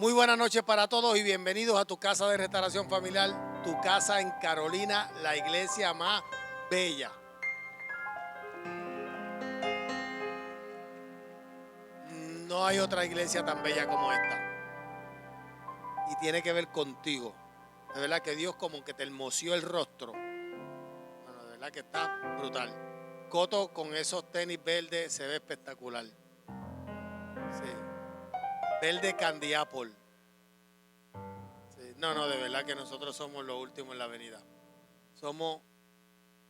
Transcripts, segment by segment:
Muy buenas noches para todos y bienvenidos a tu casa de restauración familiar, tu casa en Carolina, la iglesia más bella. No hay otra iglesia tan bella como esta. Y tiene que ver contigo. De verdad que Dios como que te hermoseó el rostro. Bueno, de verdad que está brutal. Coto con esos tenis verdes se ve espectacular. Sí. Verde Candy Apple. Sí. No, de verdad que nosotros somos los últimos en la avenida. Somos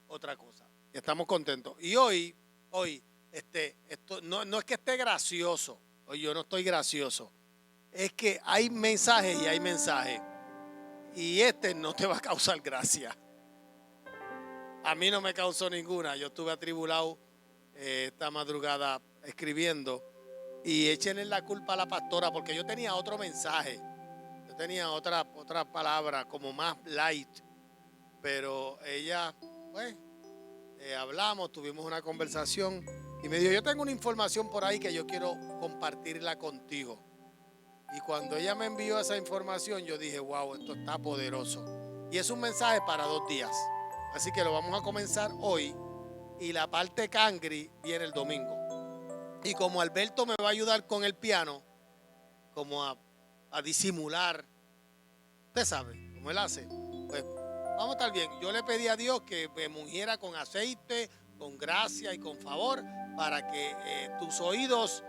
otra cosa. Y estamos contentos. Y hoy, esto no es que esté gracioso. Hoy yo no estoy gracioso. Es que hay mensajes y hay mensajes. Y no te va a causar gracia. A mí no me causó ninguna. Yo estuve atribulado esta madrugada escribiendo. Y échenle la culpa a la pastora porque yo tenía otro mensaje. Yo tenía otra palabra como más light. Pero ella, pues, hablamos, tuvimos una conversación y me dijo, yo tengo una información por ahí que yo quiero compartirla contigo. Y cuando ella me envió esa información, yo dije, wow, esto está poderoso. Y es un mensaje para 2 días. Así que lo vamos a comenzar hoy y la parte cangri viene el domingo. Y como Alberto me va a ayudar con el piano, como a disimular, usted sabe, como él hace, pues vamos a estar bien. Yo le pedí a Dios que me ungiera con aceite, con gracia y con favor para que tus oídos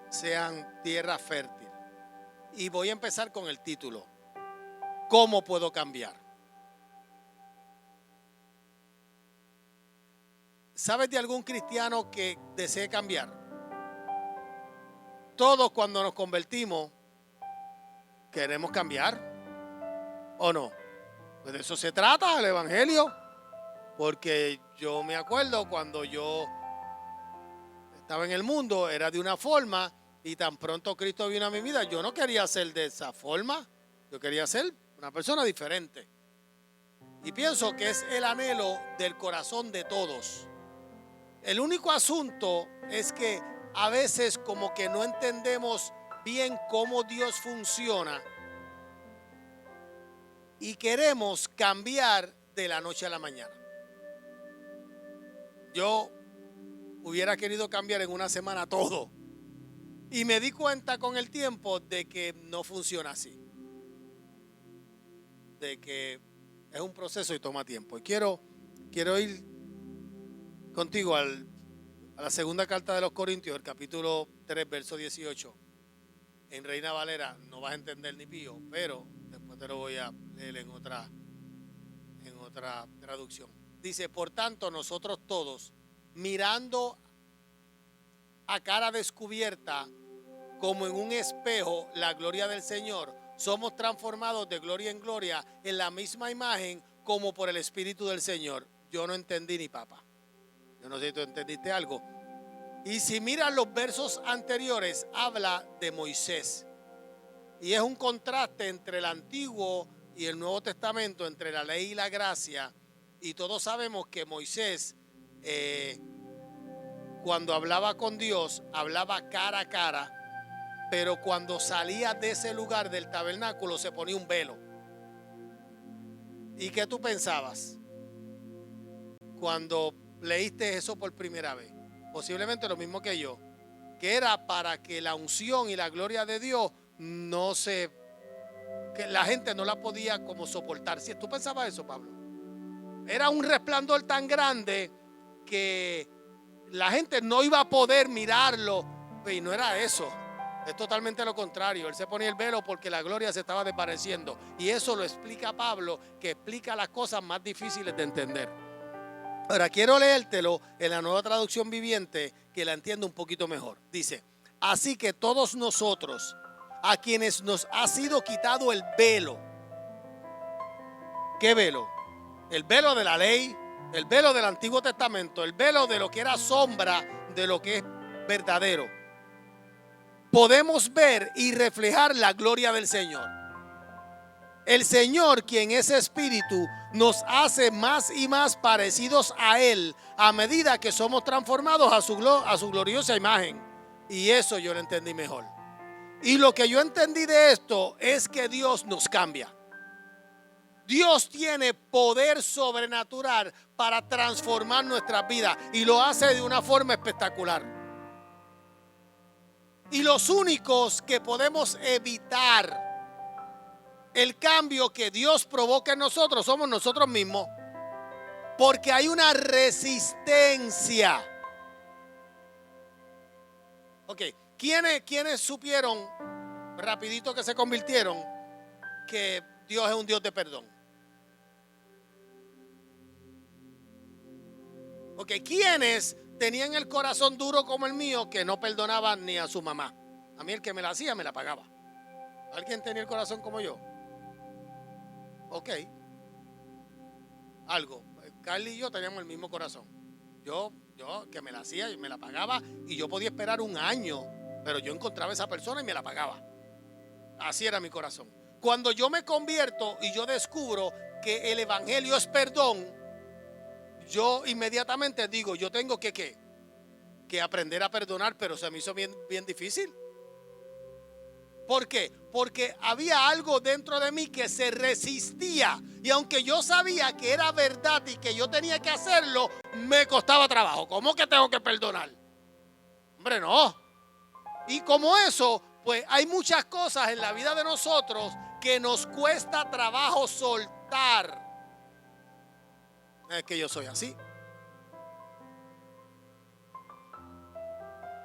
sean tierra fértil. Y voy a empezar con el título. ¿Cómo puedo cambiar? ¿Sabes de algún cristiano que desee cambiar? Todos cuando nos convertimos queremos cambiar, ¿o no? Pues de eso se trata el evangelio. Porque yo me acuerdo cuando yo estaba en el mundo, era de una forma y tan pronto Cristo vino a mi vida, yo no quería ser de esa forma, yo quería ser una persona diferente. Y pienso que es el anhelo del corazón de todos. El único asunto es que a veces como que no entendemos bien cómo Dios funciona y queremos cambiar de la noche a la mañana. Yo hubiera querido cambiar en una semana todo. Y me di cuenta con el tiempo de que no funciona así. De que es un proceso y toma tiempo. Y quiero ir contigo a la segunda carta de los Corintios, el capítulo 3, verso 18. En Reina Valera no vas a entender ni pío, pero después te lo voy a leer en otra traducción. Dice, por tanto, nosotros todos, mirando a cara descubierta, como en un espejo, la gloria del Señor, somos transformados de gloria en gloria en la misma imagen como por el Espíritu del Señor. Yo no entendí ni papa. Yo no sé si tú entendiste algo. Y si miras los versos anteriores, habla de Moisés. Y es un contraste entre el Antiguo y el Nuevo Testamento, entre la ley y la gracia. Y todos sabemos que Moisés, cuando hablaba con Dios, hablaba cara a cara. Pero cuando salía de ese lugar del tabernáculo se ponía un velo. ¿Y qué tú pensabas cuando leíste eso por primera vez? Posiblemente lo mismo que yo, que era para que la unción y la gloria de Dios que la gente no la podía como soportar. Si tú pensabas eso, Pablo, era un resplandor tan grande que la gente no iba a poder mirarlo. Y no era eso. Es totalmente lo contrario. Él se ponía el velo porque la gloria se estaba desvaneciendo. Y eso lo explica Pablo, que explica las cosas más difíciles de entender. Ahora quiero leértelo en la Nueva Traducción Viviente, que la entiendo un poquito mejor. Dice, así que todos nosotros, a quienes nos ha sido quitado el velo. ¿Qué velo? El velo de la ley, el velo del Antiguo Testamento, el velo de lo que era sombra de lo que es verdadero. Podemos ver y reflejar la gloria del Señor. El Señor, quien es Espíritu, nos hace más y más parecidos a Él a medida que somos transformados a su gloriosa imagen. Y eso yo lo entendí mejor. Y lo que yo entendí de esto es que Dios nos cambia. Dios tiene poder sobrenatural para transformar nuestras vidas y lo hace de una forma espectacular. Y los únicos que podemos evitar el cambio que Dios provoca en nosotros somos nosotros mismos, porque hay una resistencia. Ok, ¿quiénes supieron rapidito que se convirtieron que Dios es un Dios de perdón? Ok, ¿quiénes tenían el corazón duro como el mío que no perdonaban ni a su mamá? A mí el que me la hacía me la pagaba. ¿Alguien tenía el corazón como yo? Ok. Algo. Carly y yo teníamos el mismo corazón. Yo que me la hacía y me la pagaba, y yo podía esperar un año, pero yo encontraba a esa persona y me la pagaba. Así era mi corazón. Cuando yo me convierto y yo descubro que el evangelio es perdón, yo inmediatamente digo, yo tengo que aprender a perdonar, pero se me hizo bien difícil. ¿Por qué? Porque había algo dentro de mí que se resistía, y aunque yo sabía que era verdad y que yo tenía que hacerlo, me costaba trabajo. ¿Cómo que tengo que perdonar? Hombre, no. Y como eso, pues hay muchas cosas en la vida de nosotros que nos cuesta trabajo soltar. Es que yo soy así.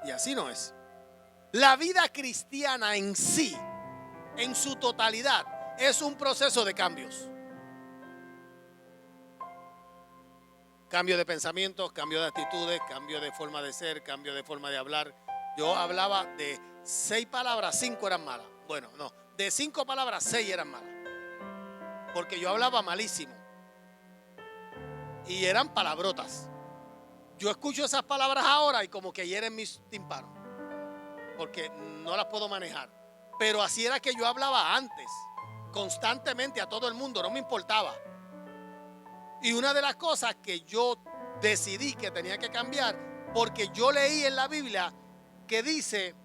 Y así no es. La vida cristiana en sí, en su totalidad, es un proceso de cambios. Cambio de pensamientos, cambio de actitudes, cambio de forma de ser, cambio de forma de hablar. Yo hablaba de 6 palabras, 5 eran malas. Bueno, no, de 5 palabras, 6 eran malas. Porque yo hablaba malísimo. Y eran palabrotas. Yo escucho esas palabras ahora y como que hieren mis tímpanos, porque no las puedo manejar. Pero así era que yo hablaba antes, constantemente a todo el mundo, no me importaba. Y una de las cosas que yo decidí que tenía que cambiar, porque yo leí en la Biblia que dice: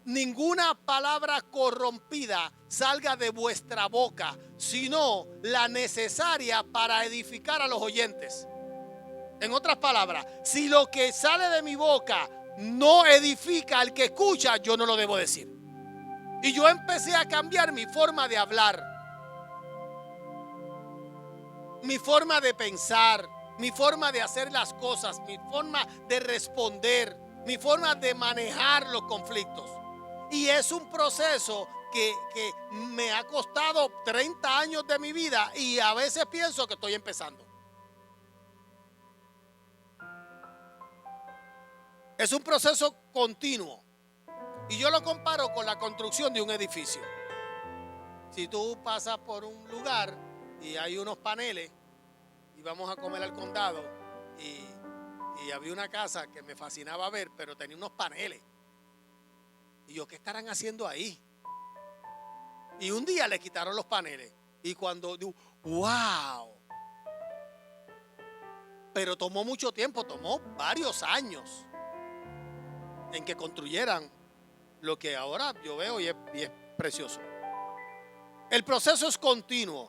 ninguna palabra corrompida salga de vuestra boca, sino la necesaria para edificar a los oyentes. En otras palabras, si lo que sale de mi boca no edifica al que escucha, yo no lo debo decir. Y yo empecé a cambiar mi forma de hablar, mi forma de pensar, mi forma de hacer las cosas, mi forma de responder, mi forma de manejar los conflictos. Y es un proceso que me ha costado 30 años de mi vida, y a veces pienso que estoy empezando. Es un proceso continuo. Y yo lo comparo con la construcción de un edificio. Si tú pasas por un lugar y hay unos paneles, y vamos a comer al condado, y había una casa que me fascinaba ver, pero tenía unos paneles. Y yo, ¿qué estarán haciendo ahí? Y un día le quitaron los paneles. Y cuando digo, ¡wow! Pero tomó mucho tiempo, tomó varios años en que construyeran lo que ahora yo veo y es precioso. El proceso es continuo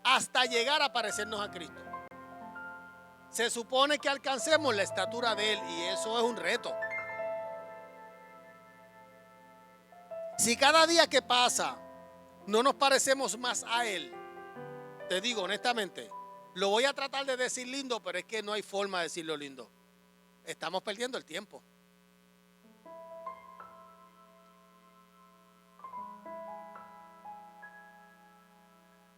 hasta llegar a parecernos a Cristo. Se supone que alcancemos la estatura de Él, y eso es un reto. Si cada día que pasa no nos parecemos más a Él, te digo honestamente, lo voy a tratar de decir lindo, pero es que no hay forma de decirlo lindo. Estamos perdiendo el tiempo.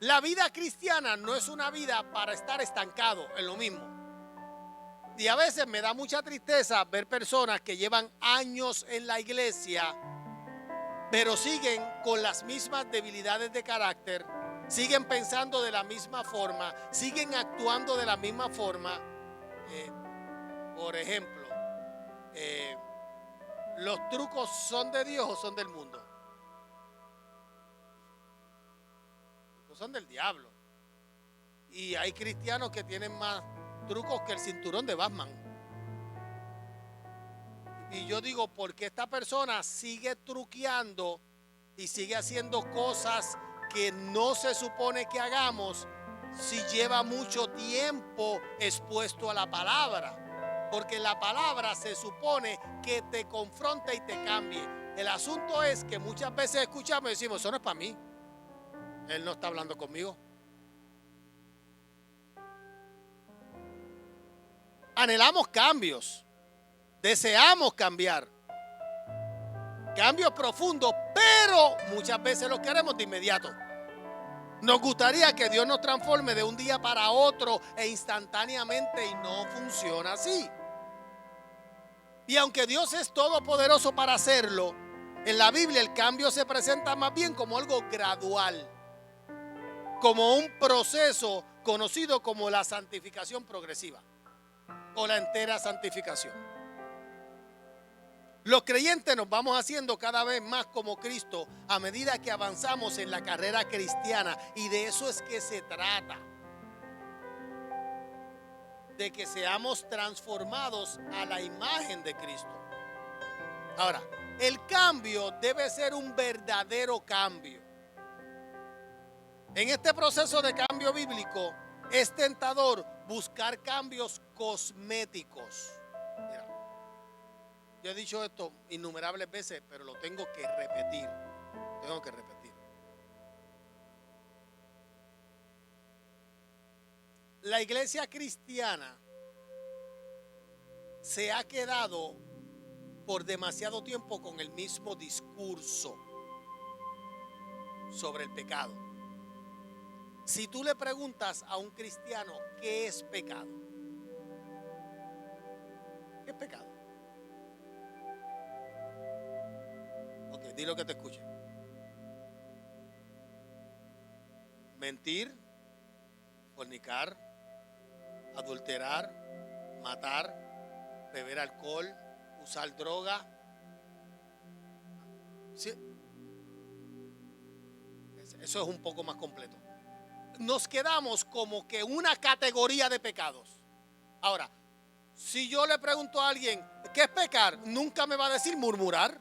La vida cristiana no es una vida para estar estancado en lo mismo. Y a veces me da mucha tristeza ver personas que llevan años en la iglesia, pero siguen con las mismas debilidades de carácter, siguen pensando de la misma forma, siguen actuando de la misma forma. Por ejemplo, ¿los trucos son de Dios o son del mundo? Son del diablo. Y hay cristianos que tienen más trucos que el cinturón de Batman. Y yo digo, ¿por qué esta persona sigue truqueando y sigue haciendo cosas que no se supone que hagamos si lleva mucho tiempo expuesto a la palabra? Porque la palabra se supone que te confronta y te cambie. El asunto es que muchas veces escuchamos y decimos, eso no es para mí. Él no está hablando conmigo. Anhelamos cambios, deseamos cambiar, cambios profundos, pero muchas veces los queremos de inmediato. Nos gustaría que Dios nos transforme de un día para otro e instantáneamente, y no funciona así. Y aunque Dios es todopoderoso para hacerlo, en la Biblia el cambio se presenta más bien como algo gradual, como un proceso conocido como la santificación progresiva o la entera santificación. Los creyentes nos vamos haciendo cada vez más como Cristo a medida que avanzamos en la carrera cristiana, y de eso es que se trata, de que seamos transformados a la imagen de Cristo. Ahora, el cambio debe ser un verdadero cambio. En este proceso de cambio bíblico es tentador buscar cambios cosméticos. Mira, yo he dicho esto innumerables veces, pero lo tengo que repetir. La iglesia cristiana se ha quedado por demasiado tiempo con el mismo discurso sobre el pecado. Si tú le preguntas a un cristiano qué es pecado, ¿qué es pecado? Ok, di lo que te escuche. Mentir, fornicar, adulterar, matar, beber alcohol, usar droga. Sí. Eso es un poco más completo. Nos quedamos como que una categoría de pecados. Ahora, si yo le pregunto a alguien ¿qué es pecar?, nunca me va a decir murmurar.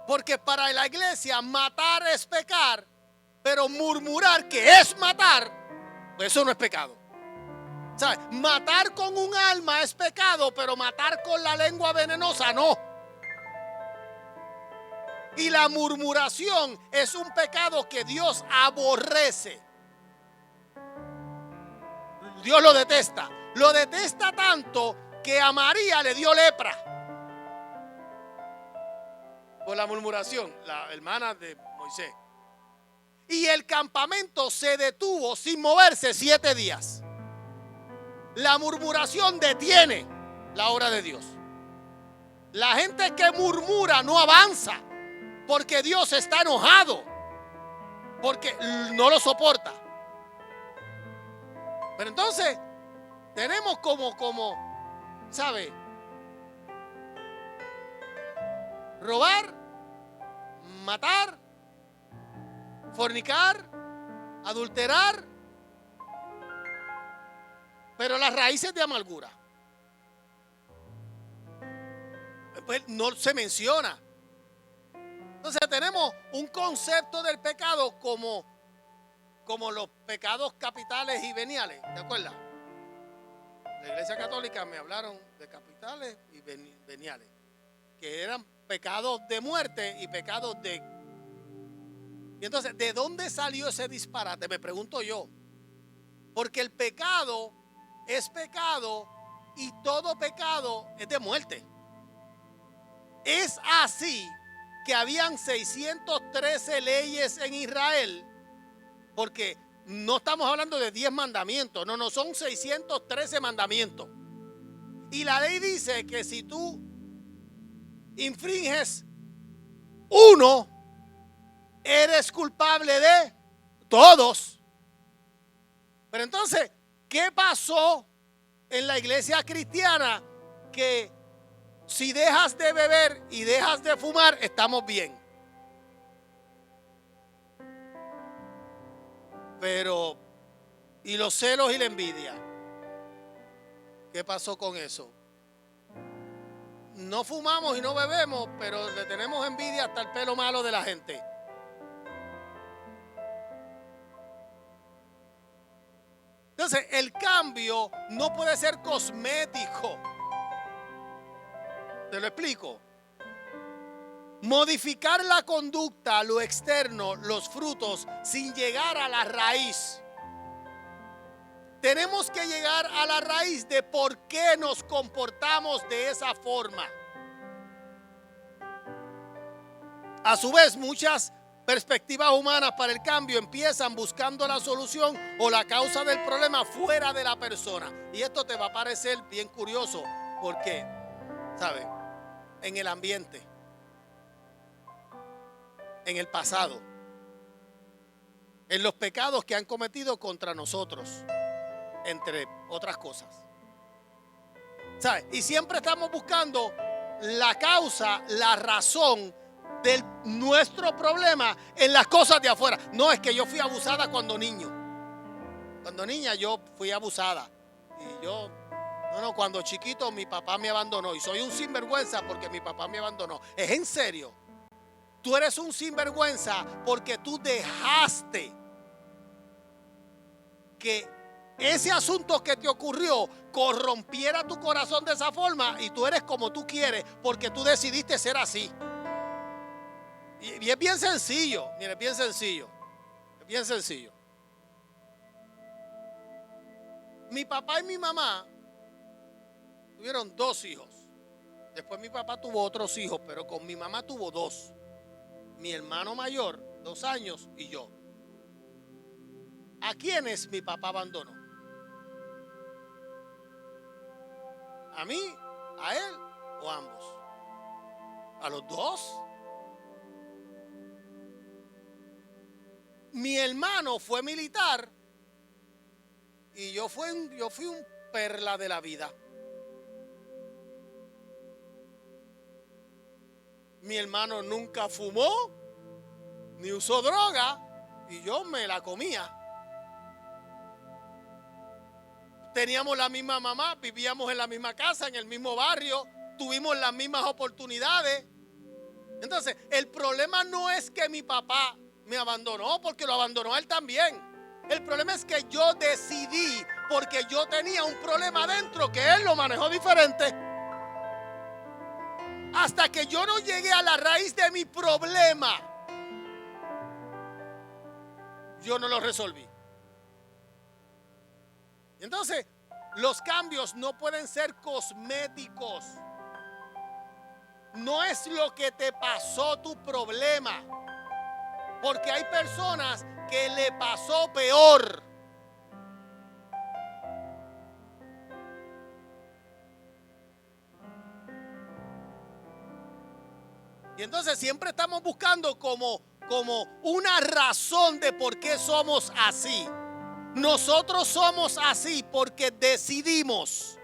Porque para la iglesia matar es pecar, pero murmurar, que es matar, pues eso no es pecado. ¿Sabes? Matar con un alma es pecado, pero matar con la lengua venenosa no. Y la murmuración es un pecado que Dios aborrece. Dios lo detesta. Lo detesta tanto que a María le dio lepra por la murmuración, la hermana de Moisés. Y el campamento se detuvo sin moverse 7 días. La murmuración detiene la obra de Dios. La gente que murmura no avanza, porque Dios está enojado, porque no lo soporta. Pero entonces tenemos como, ¿sabe? Robar, matar, fornicar, adulterar, pero las raíces de amargura pues no se menciona. Entonces tenemos un concepto del pecado como los pecados capitales y veniales. ¿Te acuerdas? La Iglesia Católica me hablaron de capitales y veniales, que eran pecados de muerte y pecados de... Y entonces, ¿de dónde salió ese disparate? Me pregunto yo. Porque el pecado es pecado y todo pecado es de muerte. Es así que habían 613 leyes en Israel, porque no estamos hablando de 10 mandamientos, no, son 613 mandamientos. Y la ley dice que si tú infringes uno, eres culpable de todos. Pero entonces, ¿qué pasó en la iglesia cristiana? Que si dejas de beber y dejas de fumar, estamos bien. Pero, ¿y los celos y la envidia? ¿Qué pasó con eso? no fumamos y no bebemos, pero le tenemos envidia hasta el pelo malo de la gente. Entonces, el cambio no puede ser cosmético. Te lo explico. Modificar la conducta, lo externo, los frutos, sin llegar a la raíz. Tenemos que llegar a la raíz de por qué nos comportamos de esa forma. A su vez, muchas perspectivas humanas para el cambio empiezan buscando la solución o la causa del problema fuera de la persona. Y esto te va a parecer bien curioso porque, ¿sabes? En el ambiente, en el pasado, en los pecados que han cometido contra nosotros, entre otras cosas. ¿Sabes? Y siempre estamos buscando la causa, la razón de nuestro problema en las cosas de afuera. No, es que yo fui abusada cuando niño. Cuando niña yo fui abusada. Y yo, cuando chiquito mi papá me abandonó. Y soy un sinvergüenza porque mi papá me abandonó. ¿Es en serio? Tú eres un sinvergüenza porque tú dejaste que ese asunto que te ocurrió corrompiera tu corazón de esa forma y tú eres como tú quieres porque tú decidiste ser así. Y es bien sencillo, mire, es bien sencillo. Es bien sencillo. Mi papá y mi mamá tuvieron 2 hijos. Después mi papá tuvo otros hijos, pero con mi mamá tuvo 2. Mi hermano mayor, 2 años, y yo. ¿A quiénes mi papá abandonó? ¿A mí, a él o a ambos? ¿A los 2? Mi hermano fue militar y yo fui un perla de la vida. Mi hermano nunca fumó ni usó droga y yo me la comía. Teníamos la misma mamá, vivíamos en la misma casa, en el mismo barrio, tuvimos las mismas oportunidades. Entonces, el problema no es que mi papá me abandonó, porque lo abandonó a él también. El problema es que yo decidí, porque yo tenía un problema adentro, que él lo manejó diferente. Hasta que yo no llegué a la raíz de mi problema, yo no lo resolví. Entonces, los cambios no pueden ser cosméticos. No es lo que te pasó tu problema. Porque hay personas que le pasó peor. Y entonces siempre estamos buscando como una razón de por qué somos así. Nosotros somos así porque decidimos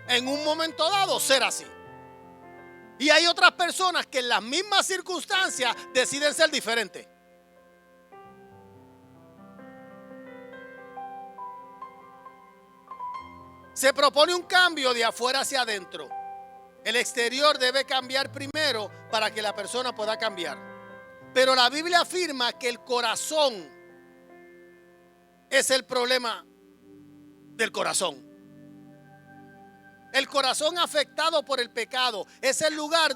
en un momento dado ser así. Y hay otras personas que en las mismas circunstancias deciden ser diferentes. Se propone un cambio de afuera hacia adentro. El exterior debe cambiar primero para que la persona pueda cambiar. Pero la Biblia afirma que el corazón es el problema del corazón. El corazón afectado por el pecado es el lugar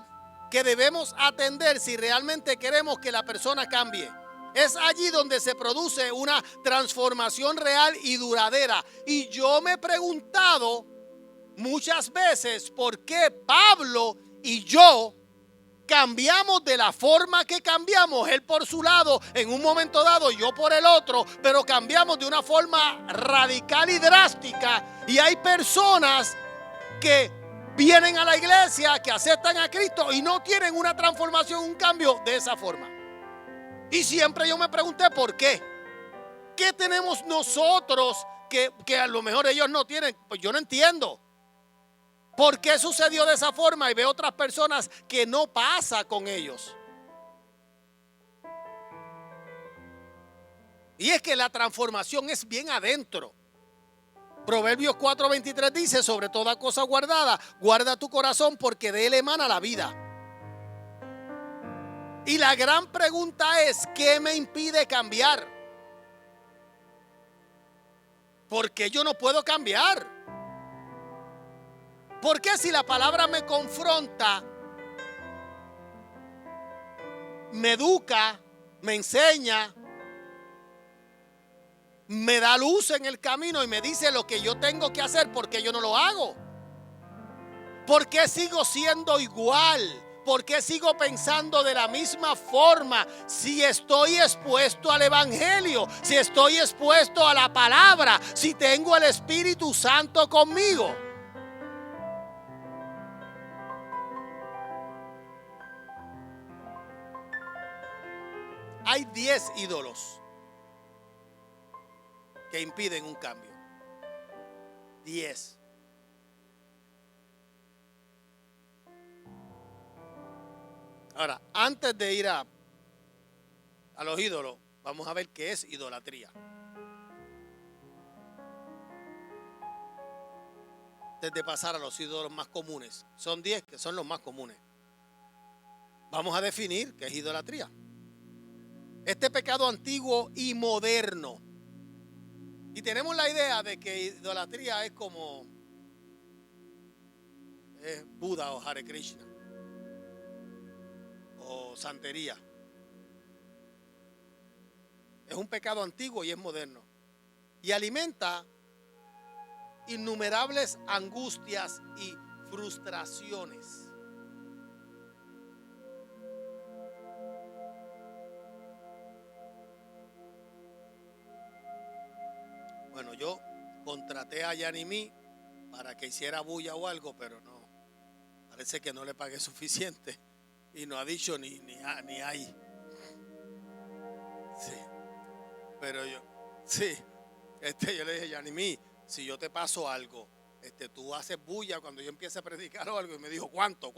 que debemos atender si realmente queremos que la persona cambie. Es allí donde se produce una transformación real y duradera. Y yo me he preguntado muchas veces por qué Pablo y yo cambiamos de la forma que cambiamos. Él por su lado en un momento dado, yo por el otro, pero cambiamos de una forma radical y drástica. Y hay personas que vienen a la iglesia, que aceptan a Cristo y no tienen una transformación, un cambio de esa forma. Y siempre yo me pregunté por qué. ¿Qué tenemos nosotros que a lo mejor ellos no tienen? Pues yo no entiendo. ¿Por qué sucedió de esa forma? Y veo otras personas que no pasa con ellos. Y es que la transformación es bien adentro. Proverbios 4:23 dice: sobre toda cosa guardada, guarda tu corazón, porque de él emana la vida. Y la gran pregunta es: ¿qué me impide cambiar? ¿Por qué yo no puedo cambiar? ¿Por qué si la palabra me confronta, me educa, me enseña, me da luz en el camino y me dice lo que yo tengo que hacer, por qué yo no lo hago? ¿Por qué sigo siendo igual? ¿Por qué sigo pensando de la misma forma? Si estoy expuesto al evangelio, si estoy expuesto a la palabra, si tengo el Espíritu Santo conmigo. Hay 10 ídolos que impiden un cambio. 10. Ahora, antes de ir a los ídolos, vamos a ver qué es idolatría. Antes de pasar a los ídolos más comunes, son 10 que son los más comunes. Vamos a definir qué es idolatría. Este pecado antiguo y moderno. Y tenemos la idea de que idolatría es como Buda o Hare Krishna o santería. Es un pecado antiguo y es moderno. Y alimenta innumerables angustias y frustraciones. Bueno, yo contraté a Yanimí para que hiciera bulla o algo, pero no, parece que no le pagué suficiente y no ha dicho ni ahí. Sí, pero yo le dije: Yanimí, si yo te paso algo, tú haces bulla cuando yo empiece a predicar o algo. Y me dijo: ¿cuánto?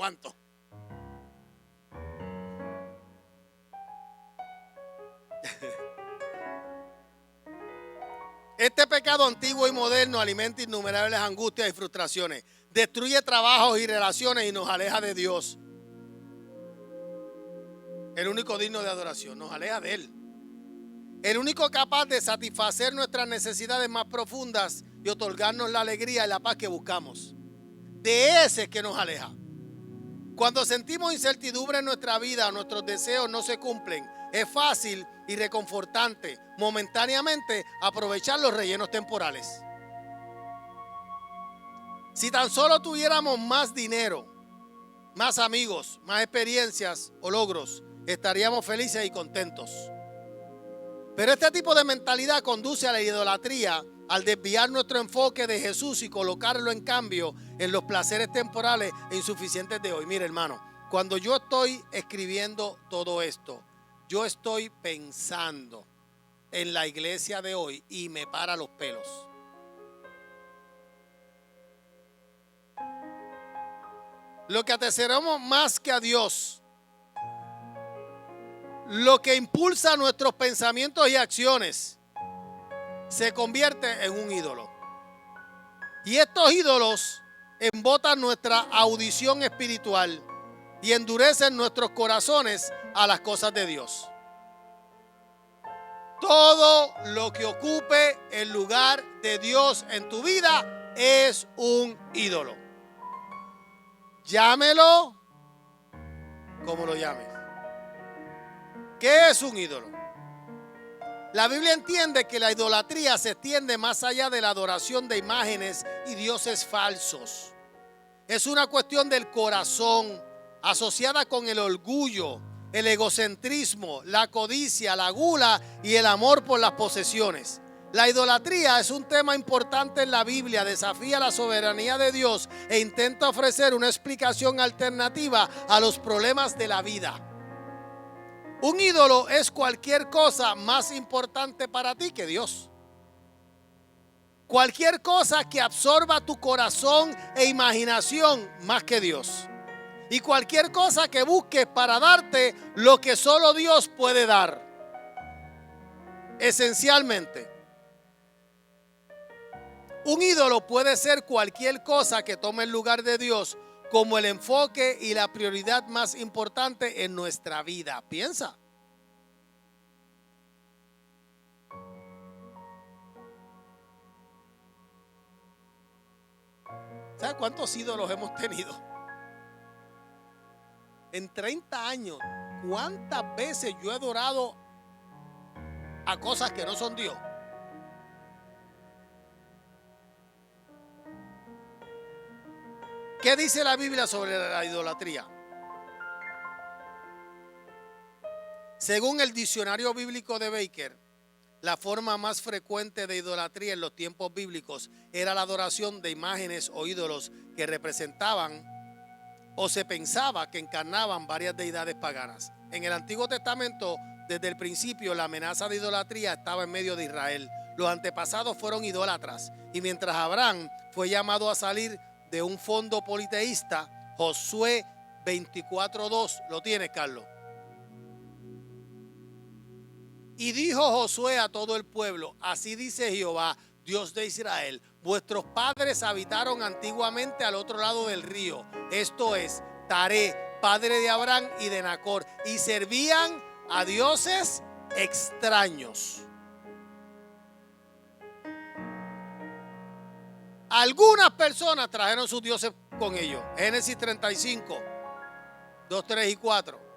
Este pecado antiguo y moderno alimenta innumerables angustias y frustraciones, destruye trabajos y relaciones y nos aleja de Dios, el único digno de adoración. Nos aleja de Él, el único capaz de satisfacer nuestras necesidades más profundas y otorgarnos la alegría y la paz que buscamos. De ese es que nos aleja. Cuando sentimos incertidumbre en nuestra vida, nuestros deseos no se cumplen, es fácil y reconfortante momentáneamente aprovechar los rellenos temporales. Si tan solo tuviéramos más dinero, más amigos, más experiencias o logros, estaríamos felices y contentos. Pero este tipo de mentalidad conduce a la idolatría al desviar nuestro enfoque de Jesús y colocarlo en cambio en los placeres temporales e insuficientes de hoy. Mire, hermano, cuando yo estoy escribiendo todo esto, yo estoy pensando en la iglesia de hoy y me para los pelos. Lo que atesoramos más que a Dios, lo que impulsa nuestros pensamientos y acciones, se convierte en un ídolo. Y estos ídolos embotan nuestra audición espiritual y endurecen nuestros corazones a las cosas de Dios. Todo lo que ocupe el lugar de Dios en tu vida es un ídolo. Llámelo como lo llames. ¿Qué es un ídolo? La Biblia entiende que la idolatría se extiende más allá de la adoración de imágenes y dioses falsos. Es una cuestión del corazón, asociada con el orgullo, el egocentrismo, la codicia, la gula y el amor por las posesiones. La idolatría es un tema importante en la Biblia, desafía la soberanía de Dios e intenta ofrecer una explicación alternativa a los problemas de la vida. Un ídolo es cualquier cosa más importante para ti que Dios. Cualquier cosa que absorba tu corazón e imaginación más que Dios. Y cualquier cosa que busques para darte lo que solo Dios puede dar. Esencialmente, Un ídolo puede ser cualquier cosa que tome el lugar de Dios como el enfoque y la prioridad más importante en nuestra vida. Piensa. ¿Sabes cuántos ídolos hemos tenido? En 30 años, ¿cuántas veces yo he adorado a cosas que no son Dios? ¿Qué dice la Biblia sobre la idolatría? Según el diccionario bíblico de Baker, la forma más frecuente de idolatría en los tiempos bíblicos era la adoración de imágenes o ídolos que representaban o se pensaba que encarnaban varias deidades paganas. En el Antiguo Testamento, desde el principio, la amenaza de idolatría estaba en medio de Israel. Los antepasados fueron idólatras y mientras Abraham fue llamado a salir de un fondo politeísta, Josué 24:2, ¿lo tienes, Carlos? Y dijo Josué a todo el pueblo: así dice Jehová, Dios de Israel, vuestros padres habitaron antiguamente al otro lado del río, esto es, Taré, padre de Abraham y de Nacor, y servían a dioses extraños. Algunas personas trajeron sus dioses con ellos. Génesis 35, 2, 3 y 4.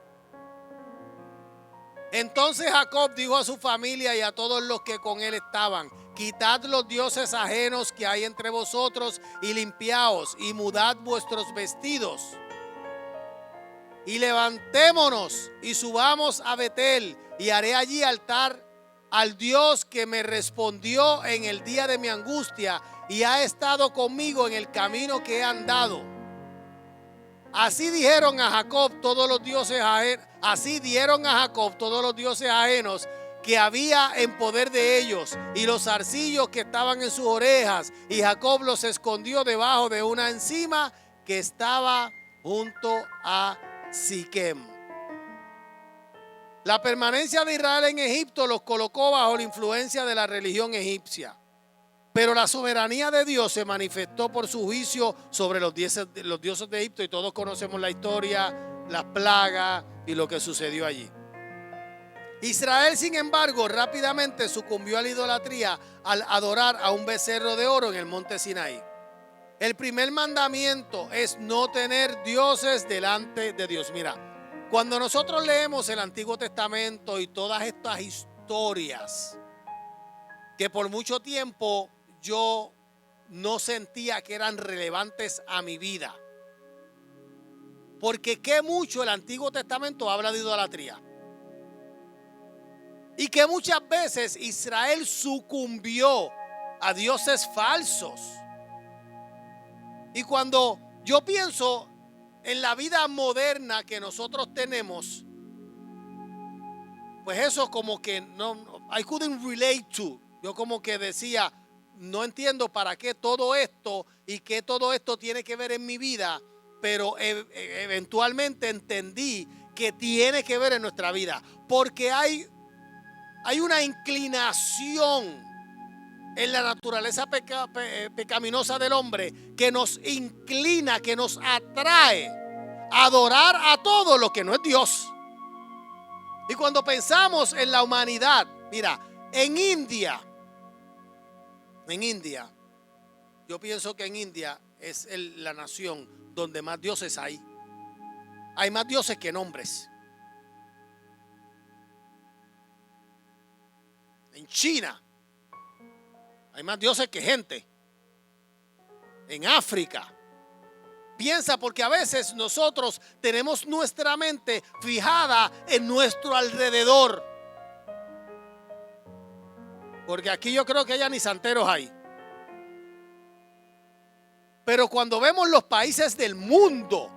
Entonces Jacob dijo a su familia y a todos los que con él estaban: quitad los dioses ajenos que hay entre vosotros y limpiaos y mudad vuestros vestidos. Y levantémonos y subamos a Betel y haré allí altar al Dios que me respondió en el día de mi angustia y ha estado conmigo en el camino que he andado. Así dieron a Jacob todos los dioses ajenos que había en poder de ellos y los zarcillos que estaban en sus orejas, y Jacob los escondió debajo de una encima que estaba junto a Siquem. La permanencia de Israel en Egipto los colocó bajo la influencia de la religión egipcia. Pero la soberanía de Dios se manifestó por su juicio sobre los dioses de Egipto, y todos conocemos la historia, las plagas y lo que sucedió allí. Israel, sin embargo, rápidamente sucumbió a la idolatría al adorar a un becerro de oro en el monte Sinaí. El primer mandamiento es no tener dioses delante de Dios. Mira, cuando nosotros leemos el Antiguo Testamento y todas estas historias que por mucho tiempo yo no sentía que eran relevantes a mi vida, porque qué mucho el Antiguo Testamento habla de idolatría, y que muchas veces Israel sucumbió a dioses falsos. Y cuando yo pienso en la vida moderna que nosotros tenemos, pues eso como que no, I couldn't relate to. Yo como que decía, no entiendo para qué todo esto y qué todo esto tiene que ver en mi vida, pero eventualmente entendí que tiene que ver en nuestra vida, porque hay una inclinación en la naturaleza pecaminosa del hombre que nos inclina, que nos atrae a adorar a todo lo que no es Dios. Y cuando pensamos en la humanidad, mira, en India, yo pienso que en India es la nación donde más dioses hay. Hay más dioses que nombres. En China hay más dioses que gente. En África. Piensa, porque a veces nosotros tenemos nuestra mente fijada en nuestro alrededor. Porque aquí yo creo que ya ni santeros hay. Pero cuando vemos los países del mundo,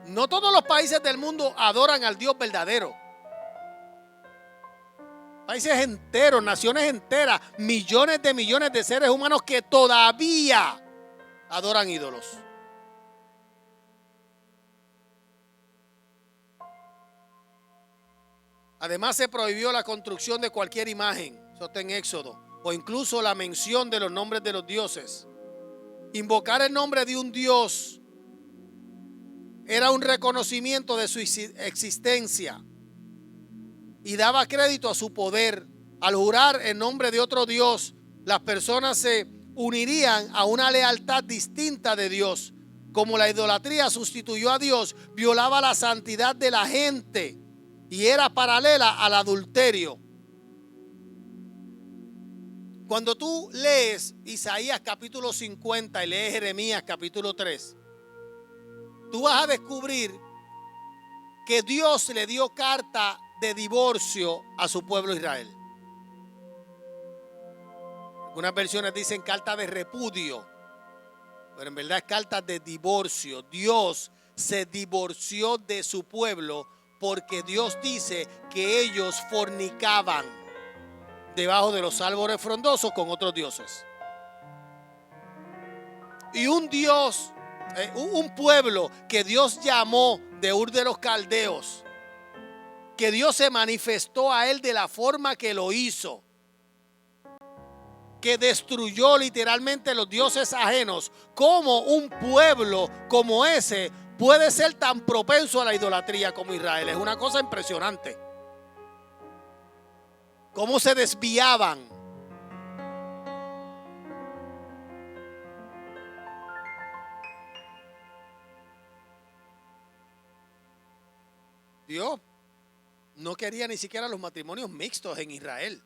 no todos los países del mundo adoran al Dios verdadero. Países enteros, naciones enteras, millones de seres humanos que todavía adoran ídolos. Además, se prohibió la construcción de cualquier imagen. Eso está en Éxodo o incluso la mención de los nombres de los dioses. Invocar el nombre de un dios era un reconocimiento de su existencia y daba crédito a su poder. Al jurar en nombre de otro dios, las personas se unirían a una lealtad distinta de Dios. Como la idolatría sustituyó a Dios, violaba la santidad de la gente y era paralela al adulterio. Cuando tú lees Isaías capítulo 50 y lees Jeremías capítulo 3, tú vas a descubrir que Dios le dio carta de divorcio a su pueblo Israel. Algunas versiones dicen carta de repudio, pero en verdad es carta de divorcio. Dios se divorció de su pueblo porque Dios dice que ellos fornicaban debajo de los árboles frondosos con otros dioses. Y un Dios, un pueblo que Dios llamó de Ur de los Caldeos, que Dios se manifestó a él de la forma que lo hizo, que destruyó literalmente los dioses ajenos. ¿Cómo un pueblo como ese puede ser tan propenso a la idolatría como Israel? Es una cosa impresionante. Cómo se desviaban. Dios no quería ni siquiera los matrimonios mixtos en Israel.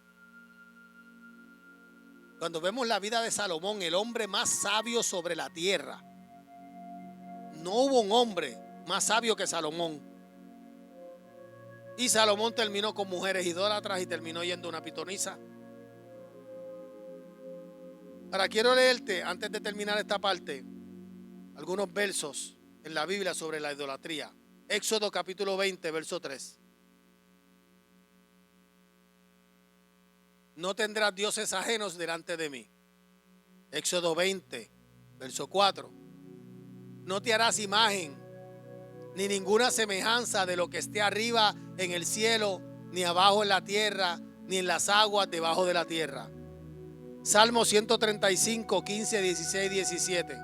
Cuando vemos la vida de Salomón, el hombre más sabio sobre la tierra, no hubo un hombre más sabio que Salomón. Y Salomón terminó con mujeres idólatras y terminó yendo a una pitonisa. Ahora quiero leerte, antes de terminar esta parte, algunos versos en la Biblia sobre la idolatría. Éxodo capítulo 20, verso 3. No tendrás dioses ajenos delante de mí. Éxodo 20, verso 4. No te harás imagen ni ninguna semejanza de lo que esté arriba en el cielo, ni abajo en la tierra, ni en las aguas debajo de la tierra. Salmo 135, 15, 16, 17.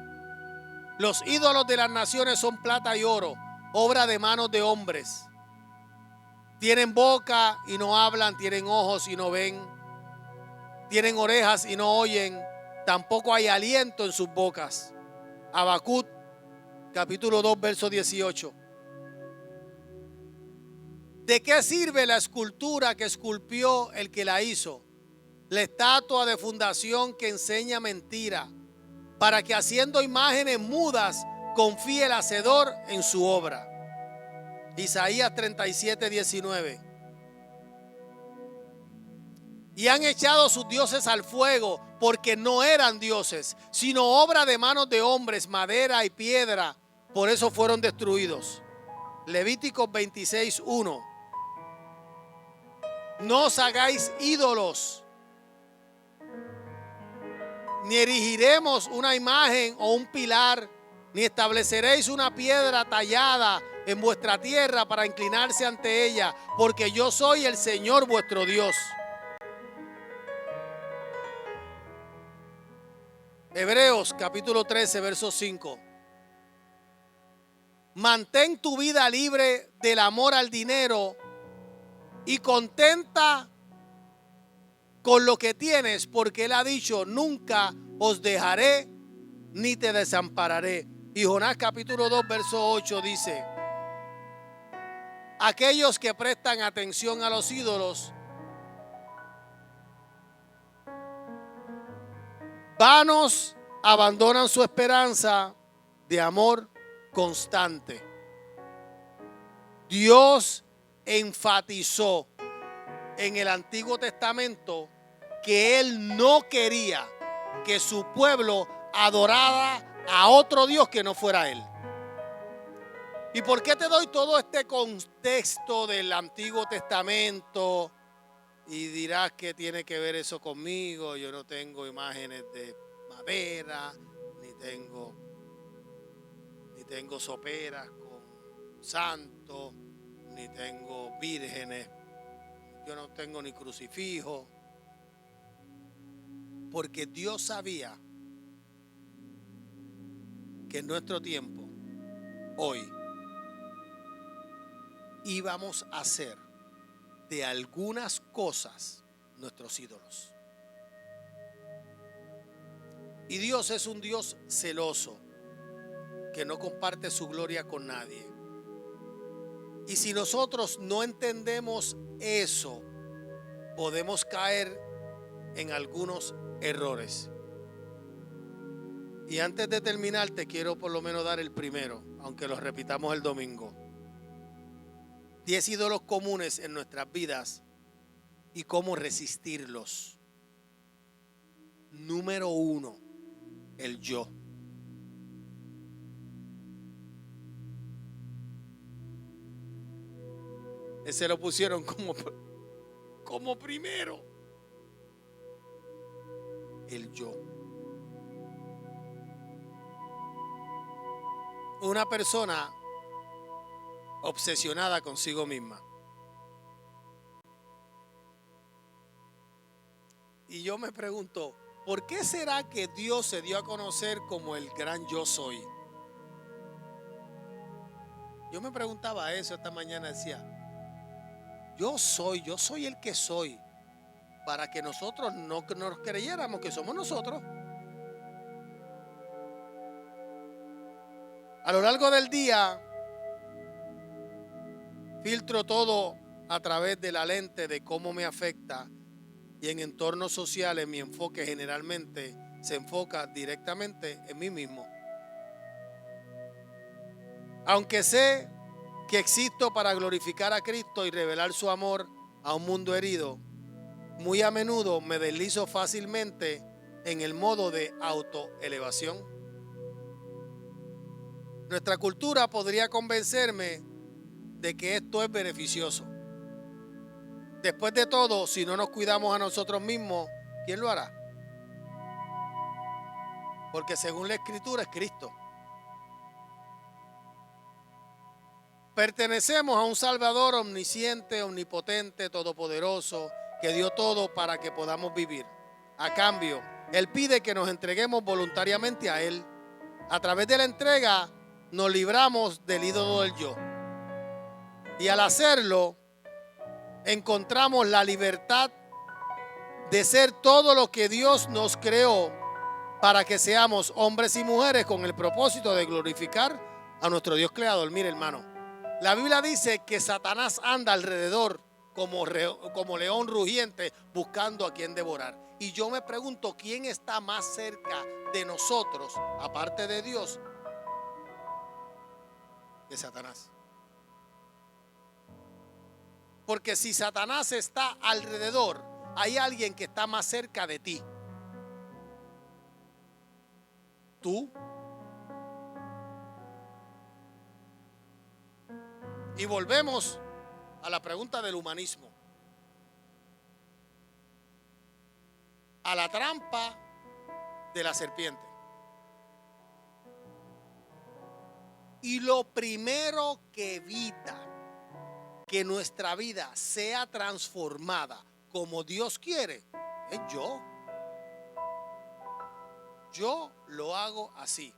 Los ídolos de las naciones son plata y oro, obra de manos de hombres. Tienen boca y no hablan, tienen ojos y no ven, tienen orejas y no oyen, tampoco hay aliento en sus bocas. Habacuc, capítulo 2, verso 18. ¿De qué sirve la escultura que esculpió el que la hizo? La estatua de fundación que enseña mentira, para que haciendo imágenes mudas confíe el hacedor en su obra. Isaías 37, 19. Y han echado sus dioses al fuego, porque no eran dioses, sino obra de manos de hombres, madera y piedra. Por eso fueron destruidos. Levíticos 26, 1. No os hagáis ídolos, ni erigiremos una imagen o un pilar, ni estableceréis una piedra tallada en vuestra tierra para inclinarse ante ella, porque yo soy el Señor vuestro Dios. Hebreos capítulo 13, verso 5. Mantén tu vida libre del amor al dinero y contenta con lo que tienes, porque Él ha dicho: nunca os dejaré ni te desampararé. Y Jonás capítulo 2, verso 8 dice: aquellos que prestan atención a los ídolos, vanos abandonan su esperanza de amor constante. Dios enfatizó en el Antiguo Testamento que Él no quería que su pueblo adorara a otro Dios que no fuera Él. ¿Y por qué te doy todo este contexto del Antiguo Testamento? Y dirás que tiene que ver eso conmigo. Yo no tengo imágenes de madera, ni tengo soperas con santos, ni tengo vírgenes, yo no tengo ni crucifijo. Porque Dios sabía que en nuestro tiempo, hoy, íbamos a hacer de algunas cosas nuestros ídolos. Y Dios es un Dios celoso, que no comparte su gloria con nadie. Y si nosotros no entendemos eso, podemos caer en algunos errores. Y antes de terminar, te quiero por lo menos dar el primero, aunque lo repitamos el domingo. 10 ídolos comunes en nuestras vidas y cómo resistirlos. Número 1, el yo. Ese lo pusieron como primero. El yo. Una persona obsesionada consigo misma. Y yo me pregunto, ¿por qué será que Dios se dio a conocer como el gran yo soy? Yo me preguntaba eso esta mañana, decía, yo soy el que soy, para que nosotros no nos creyéramos que somos nosotros. A lo largo del día, filtro todo a través de la lente de cómo me afecta, y en entornos sociales mi enfoque generalmente se enfoca directamente en mí mismo. Aunque sé que existo para glorificar a Cristo y revelar su amor a un mundo herido, muy a menudo me deslizo fácilmente en el modo de autoelevación. Nuestra cultura podría convencerme de que esto es beneficioso. Después de todo, si no nos cuidamos a nosotros mismos, ¿quién lo hará? Porque según la Escritura es Cristo. Pertenecemos a un Salvador omnisciente, omnipotente, todopoderoso, que dio todo para que podamos vivir. A cambio, Él pide que nos entreguemos voluntariamente a Él. A través de la entrega nos libramos del ídolo del yo. Y al hacerlo, encontramos la libertad de ser todo lo que Dios nos creó para que seamos hombres y mujeres con el propósito de glorificar a nuestro Dios creador. Mire, hermano, la Biblia dice que Satanás anda alrededor como león rugiente buscando a quien devorar. Y yo me pregunto, ¿quién está más cerca de nosotros, aparte de Dios, que Satanás? Porque si Satanás está alrededor, hay alguien que está más cerca de ti. Tú. Y volvemos a la pregunta del humanismo. A la trampa de la serpiente. Y lo primero que evita que nuestra vida sea transformada como Dios quiere es yo. Yo lo hago así.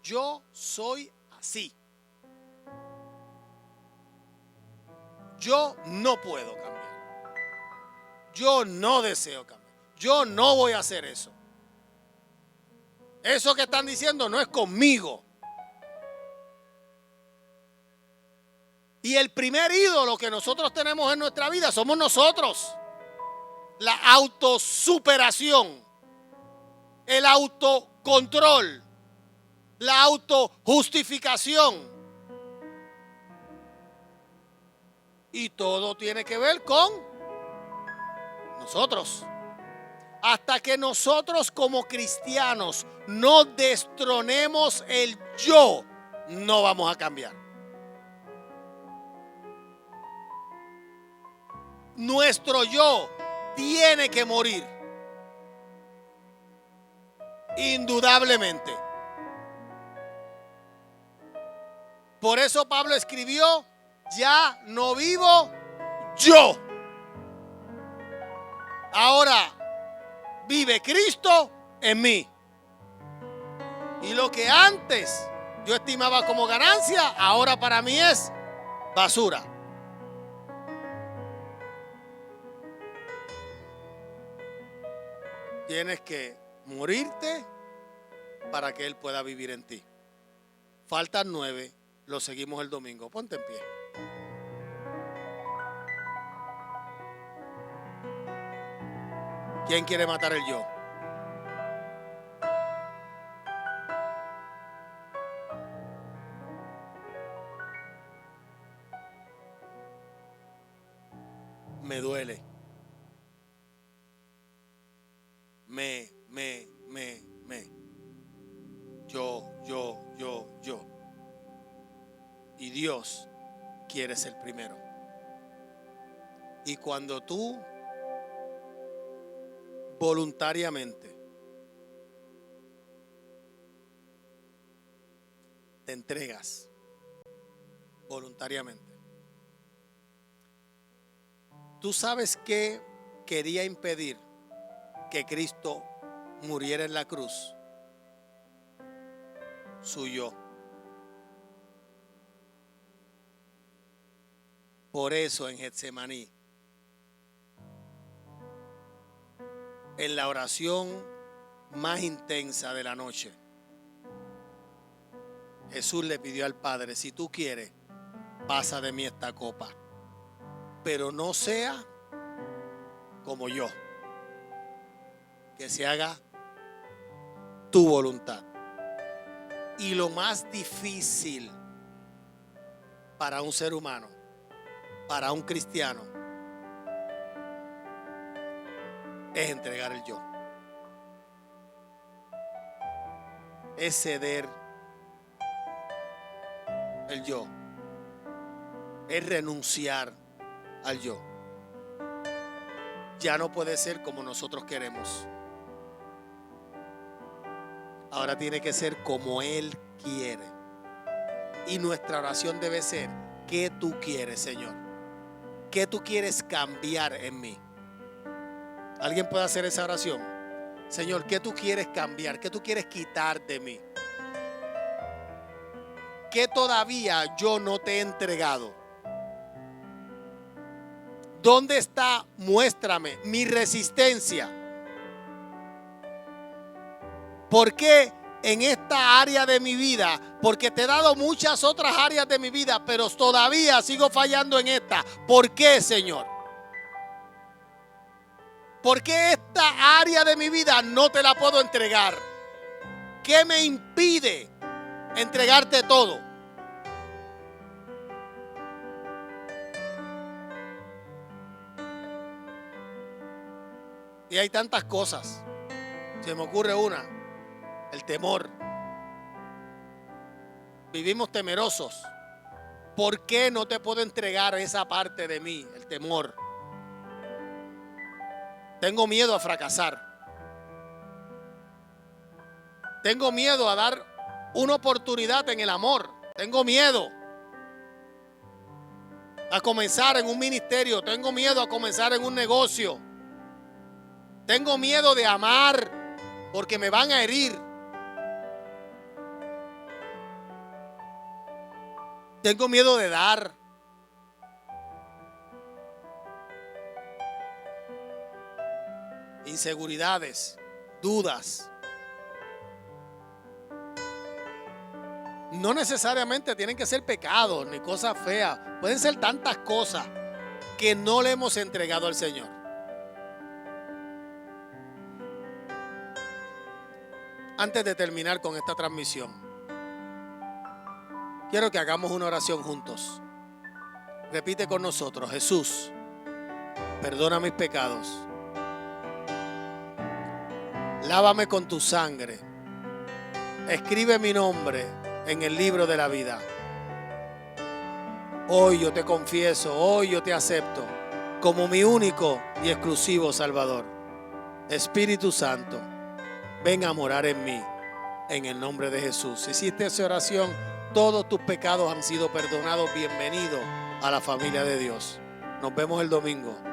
Yo soy así. Yo no puedo cambiar. Yo no deseo cambiar. Yo no voy a hacer eso. Eso que están diciendo no es conmigo. Y el primer ídolo que nosotros tenemos en nuestra vida somos nosotros. La autosuperación, el autocontrol, la autojustificación. Y todo tiene que ver con nosotros. Hasta que nosotros como cristianos no destronemos el yo, no vamos a cambiar. Nuestro yo tiene que morir. Indudablemente. Por eso Pablo escribió, ya no vivo yo. Ahora vive Cristo en mí. Y lo que antes yo estimaba como ganancia, ahora para mí es basura. Tienes que morirte para que Él pueda vivir en ti. Faltan 9, lo seguimos el domingo. Ponte en pie. ¿Quién quiere matar el yo? Me duele. Yo. Y Dios quiere ser primero. Y cuando tú voluntariamente te entregas, voluntariamente, tú sabes qué quería impedir que Cristo muriera en la cruz. Su yo. Por eso en Getsemaní, en la oración más intensa de la noche, Jesús le pidió al Padre: si tú quieres, pasa de mí esta copa, pero no sea como yo, que se haga tu voluntad. Y lo más difícil para un ser humano, para un cristiano, es entregar el yo. Es ceder el yo. Es renunciar al yo. Ya no puede ser como nosotros queremos. Ahora tiene que ser como Él quiere. Y nuestra oración debe ser: ¿qué tú quieres, Señor? ¿Qué tú quieres cambiar en mí? ¿Alguien puede hacer esa oración? Señor, ¿qué tú quieres cambiar? ¿Qué tú quieres quitar de mí? ¿Qué todavía yo no te he entregado? ¿Dónde está? Muéstrame mi resistencia. ¿Por qué en esta área de mi vida? Porque te he dado muchas otras áreas de mi vida, pero todavía sigo fallando en esta. ¿Por qué, Señor? ¿Por qué esta área de mi vida no te la puedo entregar? ¿Qué me impide entregarte todo? Y hay tantas cosas. Se me ocurre una: el temor. Vivimos temerosos. ¿Por qué no te puedo entregar esa parte de mí? El temor. Tengo miedo a fracasar. Tengo miedo a dar una oportunidad en el amor. Tengo miedo a comenzar en un ministerio. Tengo miedo a comenzar en un negocio. Tengo miedo de amar porque me van a herir. Tengo miedo de dar. Inseguridades, dudas. No necesariamente tienen que ser pecados ni cosas feas. Pueden ser tantas cosas que no le hemos entregado al Señor. Antes de terminar con esta transmisión, quiero que hagamos una oración juntos. Repite con nosotros: Jesús, perdona mis pecados. Lávame con tu sangre. Escribe mi nombre en el libro de la vida. Hoy yo te confieso, hoy yo te acepto como mi único y exclusivo Salvador. Espíritu Santo, ven a morar en mí, en el nombre de Jesús. Si hiciste esa oración, todos tus pecados han sido perdonados. Bienvenido a la familia de Dios. Nos vemos el domingo.